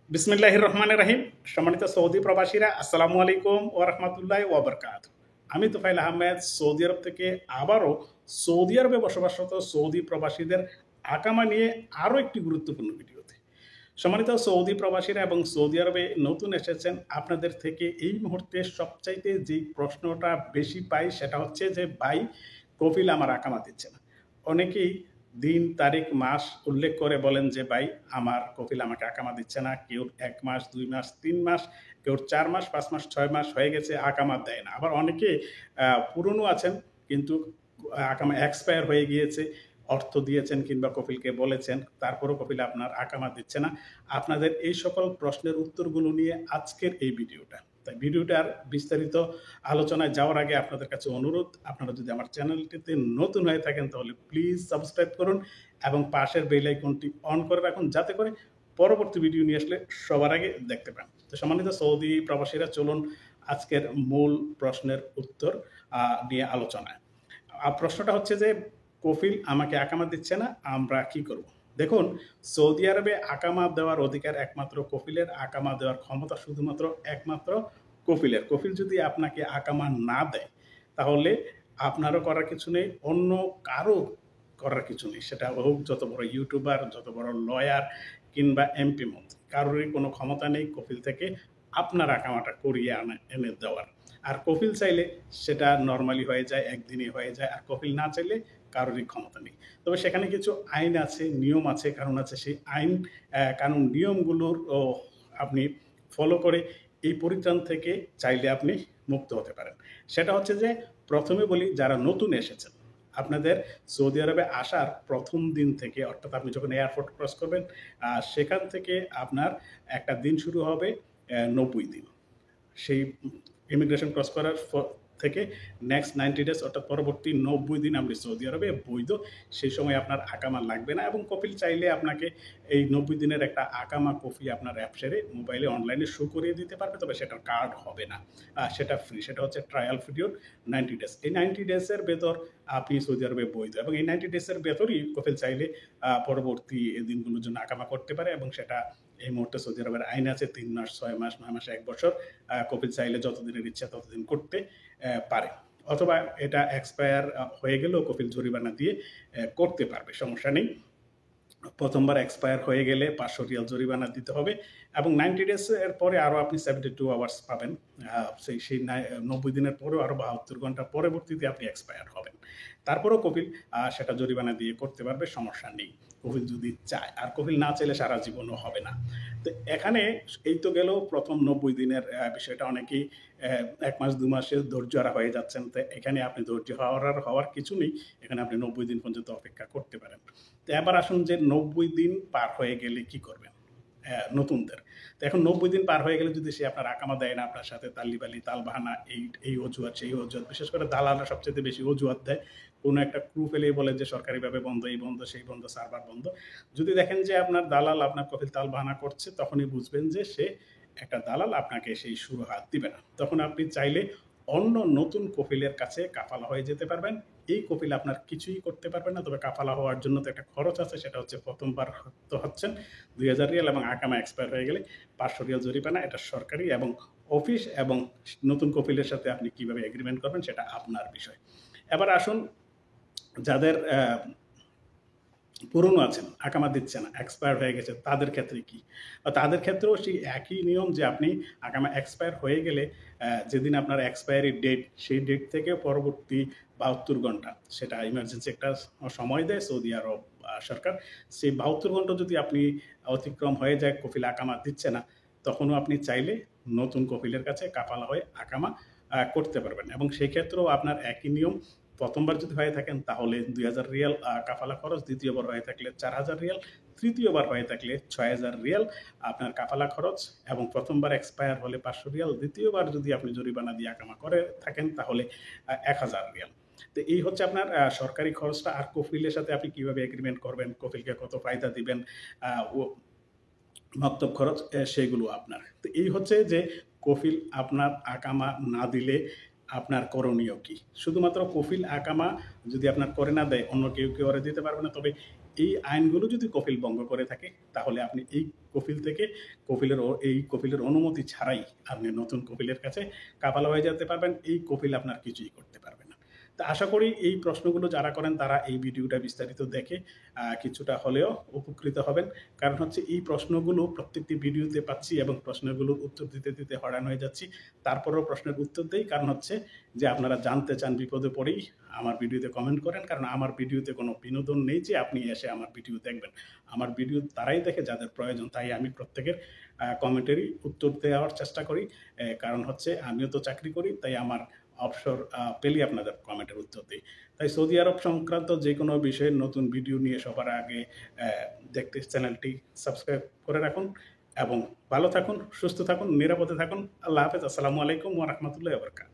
বিসমিল্লাহির রহমানির রহিম। সম্মানিত সৌদি প্রবাসীরা, আসসালামু আলাইকুম ওয়া রাহমাতুল্লাহি ওয়া বারাকাতুহু। আমি তুফাইল আহমেদ সৌদি আরব থেকে আবারও সৌদি আরবে বসবাসরত সৌদি প্রবাসীদের আকামা নিয়ে আরও একটি গুরুত্বপূর্ণ ভিডিওতে। সম্মানিত সৌদি প্রবাসীরা এবং সৌদি আরবে নতুন এসেছেন, আপনাদের থেকে এই মুহূর্তে সবচাইতে যেই প্রশ্নটা বেশি পাই সেটা হচ্ছে যে, ভাই কফিল আমার আকামা দিচ্ছে না। অনেকেই দিন তারিখ মাস উল্লেখ করে বলেন যে, ভাই আমার কফিল আমাকে আকামা দিচ্ছে না। কেউ ১ মাস, ২ মাস, ৩ মাস, কেউ ৪ মাস, ৫ মাস, ৬ মাস হয়ে গেছে, আকামা দেয় না। আবার অনেকে পুরনো আছেন, কিন্তু আকামা এক্সপায়ার হয়ে গিয়েছে, অর্থ দিয়েছেন কিংবা কফিলকে বলেছেন, তারপরও কফিল আপনার আকামা দিচ্ছে না। আপনাদের এই সকল প্রশ্নের উত্তরগুলো নিয়ে আজকের এই ভিডিওটা। তাই ভিডিওটার বিস্তারিত আলোচনায় যাওয়ার আগে আপনাদের কাছে অনুরোধ, আপনারা যদি আমার চ্যানেলটিতে নতুন হয়ে থাকেন তাহলে প্লিজ সাবস্ক্রাইব করুন এবং পাশের বেল আইকনটি অন করে রাখুন, যাতে করে পরবর্তী ভিডিও নিয়ে আসলে সবার আগে দেখতে পান। তো সম্মানিত সৌদি প্রবাসীরা, চলুন আজকের মূল প্রশ্নের উত্তর নিয়ে আলোচনায়। প্রশ্নটা হচ্ছে যে, কফিল আমাকে আকামা দিচ্ছে না, আমরা কি করব? দেখুন, সৌদি আরবে আকামা দেওয়ার অধিকার একমাত্র কফিলের। আকামা দেওয়ার ক্ষমতা শুধুমাত্র একমাত্র কফিলের। কফিল যদি আপনাকে আকামা না দেয়, তাহলে আপনারও করার কিছু নেই, অন্য কারো করার কিছু নেই। সেটা হোক যত বড় ইউটিউবার, যত বড় লয়ার কিংবা এমপি মন্ত্রী, কারোরই কোনো ক্ষমতা নেই কফিল থেকে আপনার আকামাটা করিয়ে এনে দেওয়ার। আর কফিল চাইলে সেটা নর্মালি হয়ে যায়, একদিনই হয়ে যায়। আর কফিল না চাইলে কারোরই ক্ষমতা নেই। তবে সেখানে কিছু আইন আছে, নিয়ম আছে, কারণ আছে। সেই আইন কানুন নিয়মগুলোর আপনি ফলো করে এই পরিত্রাণ থেকে চাইলে আপনি মুক্ত হতে পারেন। সেটা হচ্ছে যে, প্রথমে বলি, যারা নতুন এসেছেন, আপনাদের সৌদি আরবে আসার প্রথম দিন থেকে, অর্থাৎ আপনি যখন এয়ারপোর্ট ক্রস করবেন, সেখান থেকে আপনার একটা দিন শুরু হবে ৯০ দিন। সেই ইমিগ্রেশন ক্রস করার থেকে নেক্সট 90 ডেজ, অর্থাৎ পরবর্তী ৯০ দিন আপনি সৌদি আরবে বৈধ। সেই সময় আপনার আকামা লাগবে না, এবং কপিল চাইলে আপনাকে এই ৯০ দিনের একটা আকামা কপি আপনার অ্যাপসেরে মোবাইলে অনলাইনে শো করিয়ে দিতে পারবে। তবে সেটার কার্ড হবে না, সেটা ফ্রি। সেটা হচ্ছে ট্রায়াল পিরিয়ড 90 ডেজ। এই 90 ডেজের ভেতর আপনি সৌদি আরবে বৈধ, এবং এই 90 ডেজের ভেতরই কপিল চাইলে পরবর্তী দিনগুলোর জন্য আকামা করতে পারে। এবং সেটা এই মুহূর্তে সৌদি আরবের আইন আছে ৩ মাস, ৬ মাস, ৯ মাস, ১ বছর কপিল চাইলে যতদিনের ইচ্ছা ততদিন করতে পারে। অথবা এটা এক্সপায়ার হয়ে গেলেও কপিল জরিমানা দিয়ে করতে পারবে, সমস্যা নেই। প্রথমবার এক্সপায়ার হয়ে গেলে ৫০০ রিয়াল জরিমানা দিতে হবে, এবং 90 ডেজ এর পরে আরও আপনি 72 আওয়ার্স পাবেন। সেই ৯০ দিনের পরেও আরও ৭২ ঘন্টা পরবর্তীতে আপনি এক্সপায়ার হবেন। তারপরেও কপিল সেটা জরিমানা দিয়ে করতে পারবে, সমস্যা নেই, কপিল যদি চায়। আর কপিল না চাইলে সারা জীবনও হবে না। তো এখানে এই তো গেল প্রথম ৯০ দিনের বিষয়টা। অনেকেই ১ মাস ২ মাসে ধৈর্য হারা হয়ে যাচ্ছেন। তো এখানে আপনি ধৈর্য হওয়ার কিছু নেই। এখানে আপনি ৯০ দিন পর্যন্ত অপেক্ষা করতে পারেন। তো এবার আসুন যে, ৯০ দিন পার হয়ে গেলে কি করবেন নতুনদের? তো এখন ৯০ দিন পার হয়ে গেলে যদি সে আপনার আকামা দেয় না, আপনার সাথে তালিবালি, তালবাহানা, এই অজুহাত, সেই অজুহাত, বিশেষ করে দালালরা সবচেয়ে বেশি অজুহাত দেয়। কোনো একটা ক্রু ফেলেই বলে যে সরকারিভাবে বন্ধ, এই বন্ধ, সেই বন্ধ, সার্ভার বন্ধ। যদি দেখেন যে আপনার দালাল আপনার কফিল তালবাহানা করছে, তখনই বুঝবেন যে সে একটা দালাল, আপনাকে সেই সুরাহা দিবে না। তখন আপনি চাইলে অন্য নতুন কফিলের কাছে কাফালা হয়ে যেতে পারবেন। এই কপিল আপনার কিছুই করতে পারবেন না। তবে কাফালা হওয়ার জন্য তো একটা খরচ আছে, সেটা হচ্ছে প্রথমবার তো হচ্ছেন ২০০০ রিয়াল, এবং আকামা এক্সপায়ার হয়ে গেলে ৫০০ রিয়াল জরিমানা। এটা সরকারি এবং অফিস, এবং নতুন কপিলের সাথে আপনি কিভাবে এগ্রিমেন্ট করবেন সেটা আপনার বিষয়। এবার আসুন, যাদের পুরনো আছেন, আকামা দিচ্ছে না, এক্সপায়ার হয়ে গেছে, তাদের ক্ষেত্রে কি? তাদের ক্ষেত্রেও সেই একই নিয়ম যে, আপনি আকামা এক্সপায়ার হয়ে গেলে যেদিন আপনার এক্সপায়ারি ডেট, সেই ডেট থেকে পরবর্তী ৭২ ঘন্টা, সেটা ইমার্জেন্সি একটা সময় দেয় সৌদি আরব সরকার। সেই ৭২ ঘন্টা যদি আপনি অতিক্রম হয়ে যায়, কফিল আকামা দিচ্ছে না, তখনও আপনি চাইলে নতুন কফিলের কাছে কাফালা হয়ে আকামা করতে পারবেন। এবং সেই ক্ষেত্রেও আপনার একই নিয়ম। প্রথমবার যদি হয়ে থাকেন তাহলে ২০০০ রিয়াল কাফালা খরচ, দ্বিতীয়বার হয়ে থাকলে ৪০০০ রিয়াল, তৃতীয়বার হয়ে থাকলে ৬০০০ রিয়াল আপনার কাফালা খরচ, এবং প্রথমবার এক্সপায়ার হলে ৫০০ রিয়াল, দ্বিতীয়বার যদি আপনি জরিমানা দিয়ে আকামা করে থাকেন তাহলে ১০০০ রিয়াল। তো এই হচ্ছে আপনার সরকারি খরচটা। আর কফিলের সাথে আপনি কিভাবে এগ্রিমেন্ট করবেন, কফিলকে কত ফায়দা দিবেন, ও মক্তব খরচ, সেগুলো আপনার। তো এই হচ্ছে যে, কফিল আপনার আকামা না দিলে আপনার করণীয় কি? শুধুমাত্র কফিল আকামা যদি আপনার করে না দেয়, অন্য কেউ ওরে দিতে পারবে না। তবে এই আইনগুলো যদি কফিল ভঙ্গ করে থাকে তাহলে আপনি এই কফিল থেকে কফিলের অনুমতি ছাড়াই আপনি নতুন কফিলের কাছে কাফালা হয়ে যেতে পারবেন। এই কফিল আপনার কিছুই করতে পারবে না। তা আশা করি এই প্রশ্নগুলো যারা করেন তারা এই ভিডিওটা বিস্তারিত দেখে কিছুটা হলেও উপকৃত হবেন। কারণ হচ্ছে এই প্রশ্নগুলো প্রত্যেকটি ভিডিওতে পাচ্ছি এবং প্রশ্নগুলোর উত্তর দিতে দিতে হয়রান হয়ে যাচ্ছি। তারপরেও প্রশ্নের উত্তর দেই, কারণ হচ্ছে যে আপনারা জানতে চান, বিপদে পড়েই আমার ভিডিওতে কমেন্ট করেন। কারণ আমার ভিডিওতে কোনো বিনোদন নেই যে আপনি এসে আমার ভিডিও দেখবেন। আমার ভিডিও তারাই দেখে যাদের প্রয়োজন। তাই আমি প্রত্যেকের কমেন্টেরই উত্তর দেওয়ার চেষ্টা করি। কারণ হচ্ছে আমিও তো চাকরি করি, তাই আমার অবসর পেলেই আপনাদের কমেন্টের উত্তর দিই। তাই সৌদি আরব সংক্রান্ত যে কোনো বিষয়ের নতুন ভিডিও নিয়ে সবার আগে দেখতে চ্যানেলটি সাবস্ক্রাইব করে রাখুন এবং ভালো থাকুন, সুস্থ থাকুন, নিরাপদে থাকুন। আল্লাহ হাফেজ। আসসালামু আলাইকুম ওয়া রাহমাতুল্লাহি ওয়া বারাকাতুহু।